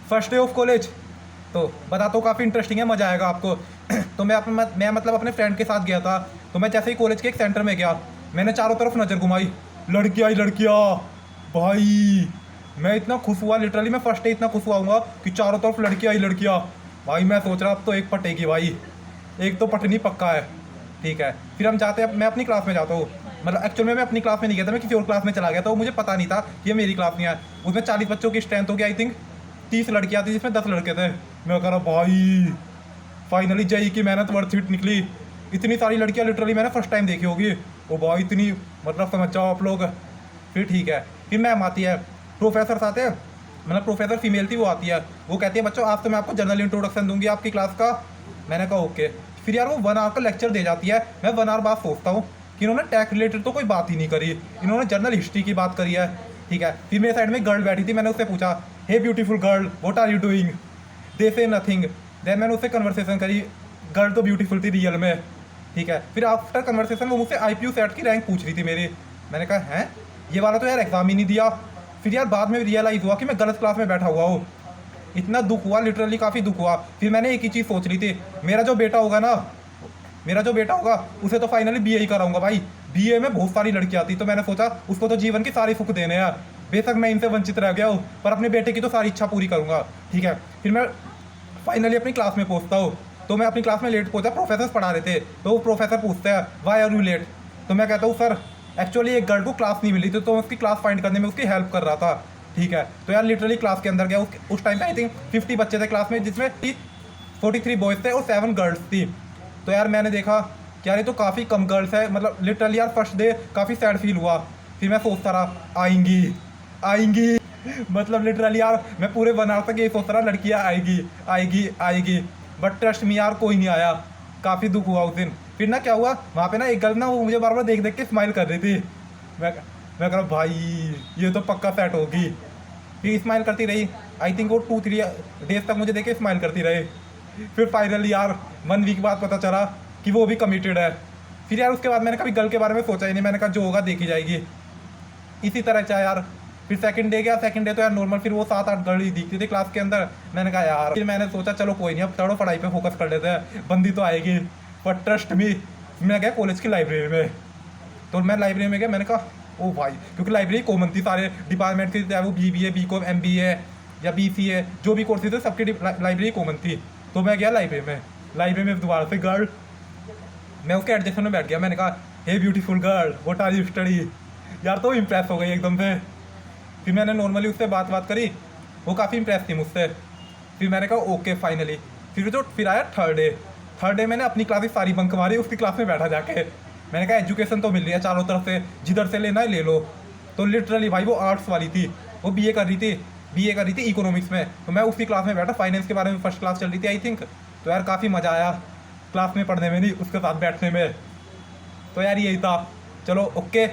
First day of college तो बताता हूँ, काफ़ी इंटरेस्टिंग है, मज़ा आएगा आपको। तो मैं मतलब अपने फ्रेंड के साथ गया था। तो मैं जैसे ही कॉलेज के एक सेंटर में गया, मैंने चारों तरफ नज़र घुमाई, लड़कियाँ ही लड़कियाँ भाई। मैं इतना खुश हुआ, लिटरली मैं फर्स्ट डे इतना खुश हुआ हूँ कि चारों तरफ लड़कियाँ ही लड़कियाँ। भाई मैं सोच रहा अब तो एक पटेगी भाई, एक तो पटनी पक्का है। ठीक है, फिर हम जाते हैं, मैं अपनी क्लास में जाता हूँ। मतलब एक्चुअल में मैं अपनी क्लास में नहीं गया था, मैं किसी और क्लास में चला गया था। मुझे पता नहीं था कि ये मेरी क्लास नहीं है। उसमें 40 बच्चों की स्ट्रेंथ होगी आई थिंक, 30 लड़कियाँ थी जिसमें 10 लड़के थे। मैं कह रहा भाई फाइनली जेई की मेहनत वर्थ इट निकली। इतनी सारी लड़कियाँ लिटरली मैंने फर्स्ट टाइम देखी होगी। ओ भाई इतनी, मतलब समझ जाओ आप लोग। फिर ठीक है, फिर मैम आती है, प्रोफेसर आते हैं, मतलब प्रोफेसर फीमेल थी, वो आती है। वो कहती है बच्चों आज तो मैं आपको जनरल इंट्रोडक्शन दूंगी आपकी क्लास का। मैंने कहा ओके। फिर यार वो 1 आवर का लेक्चर दे जाती है। मैं 1 आवर बाद सोचता हूँ कि इन्होंने टैक्स रिलेटेड तो कोई बात ही नहीं करी, इन्होंने जनरल हिस्ट्री की बात करी है। ठीक है, फिर मेरे साइड में गर्ल बैठी थी, मैंने उससे पूछा hey beautiful girl what are you doing. They say nothing. Then मैंने उससे कन्वर्सेशन करी, गर्ल तो ब्यूटीफुल थी रियल में। ठीक है, फिर आफ्टर कन्वर्सेशन वो मुझसे IPU सेट की रैंक पूछ रही थी मेरी। मैंने कहा हैं, ये वाला तो यार एग्जाम ही नहीं दिया। फिर यार बाद में रियलाइज़ हुआ कि मैं गलत क्लास में बैठा हुआ हूँ। इतना दुख हुआ, लिटरली काफ़ी दुख हुआ। फिर मैंने एक ही चीज़ सोच ली थी, मेरा जो बेटा होगा ना, मेरा जो बेटा होगा उसे तो फाइनली BA ही कराऊंगा भाई। BA में बहुत सारी लड़कियाँ आती, तो मैंने सोचा उसको तो जीवन की सारी सुख देने हैं। बेशक मैं इनसे वंचित रह गया हूँ, पर अपने बेटे की तो सारी इच्छा पूरी करूंगा। ठीक है, फिर मैं फाइनली अपनी क्लास में पहुंचता हूँ। तो मैं अपनी क्लास में लेट पहुंचा, प्रोफेसर पढ़ा रहे थे। तो वो प्रोफेसर पूछते हैं वाई आर यू लेट। तो मैं कहता हूँ सर एक्चुअली एक गर्ल को क्लास नहीं मिली थी, तो मैं उसकी क्लास फाइंड करने में उसकी हेल्प कर रहा था। ठीक है, तो यार लिटरली क्लास के अंदर गया, उस टाइम पे आई थिंक 50 बच्चे थे क्लास में, जिसमें 43 बॉयज़ थे और 7 गर्ल्स थी। तो यार मैंने देखा कि यार ये तो काफ़ी कम गर्ल्स है, मतलब लिटरली यार फर्स्ट डे काफ़ी सैड फील हुआ। फिर मैं सोचता रहा आएंगी आएंगी, मतलब लिटरली यार मैं पूरे 1 आवर तक ये सोचता रहा लड़कियाँ आएगी आएगी आएगी। बट ट्रस्ट मी यार कोई नहीं आया, काफ़ी दुख हुआ उस दिन। फिर ना क्या हुआ, वहाँ पे ना एक गर्ल ना वो मुझे बार बार देख देख के स्माइल कर रही थी। मैं मैं कह रहा भाई ये तो पक्का सेट होगी। फिर स्माइल करती रही, आई थिंक वो 2-3 डेज तक मुझे देख के स्माइल करती रही। फिर फाइनली यार 1 वीक बाद पता चला कि वो भी कमिटेड है। फिर यार उसके बाद मैंने कभी गर्ल के बारे में सोचा ही नहीं, मैंने कहा जो होगा देखी जाएगी। इसी तरह चाहे यार। फिर सेकंड डे गया, सेकंड डे तो यार नॉर्मल, फिर वो 7-8 गर्ल ही दिखती थी क्लास के अंदर। मैंने कहा यार, फिर मैंने सोचा चलो कोई नहीं, अब चलो पढ़ाई पे फोकस कर लेते हैं, बंदी तो आएगी। पर ट्रस्ट मी, मैं गया कॉलेज की लाइब्रेरी में। तो मैं लाइब्रेरी में गया, मैंने कहा ओ भाई, क्योंकि लाइब्रेरी कॉमन थी सारे डिपार्टमेंट की, चाहे वो BBA BCom MBA या BCA जो भी कोर्सेज थे सबकी लाइब्रेरी कॉमन थी। तो मैं गया लाइब्रेरी में दोबारा से गर्ल, मैं उसके एडजस्टमेंट में बैठ गया। मैंने कहा hey beautiful girl what are you study. यार तो इम्प्रेस हो गई एकदम से। फिर मैंने नॉर्मली उससे बात करी, वो काफ़ी इम्प्रेस थी मुझसे। फिर मैंने कहा ओके फाइनली। फिर आया थर्ड डे मैंने अपनी क्लासेस सारी बंक मारी, उसकी क्लास में बैठा जाके। मैंने कहा एजुकेशन तो मिल रही है चारों तरफ से, जिधर से लेना है ले लो। तो लिटरली भाई वो आर्ट्स वाली थी, वो BA कर रही थी इकोनॉमिक्स में। तो मैं उसकी क्लास में बैठा, फाइनेंस के बारे में फर्स्ट क्लास चल रही थी आई थिंक। तो यार काफ़ी मज़ा आया क्लास में पढ़ने में, नहीं उसके साथ बैठने में। तो यार यही था, चलो ओके।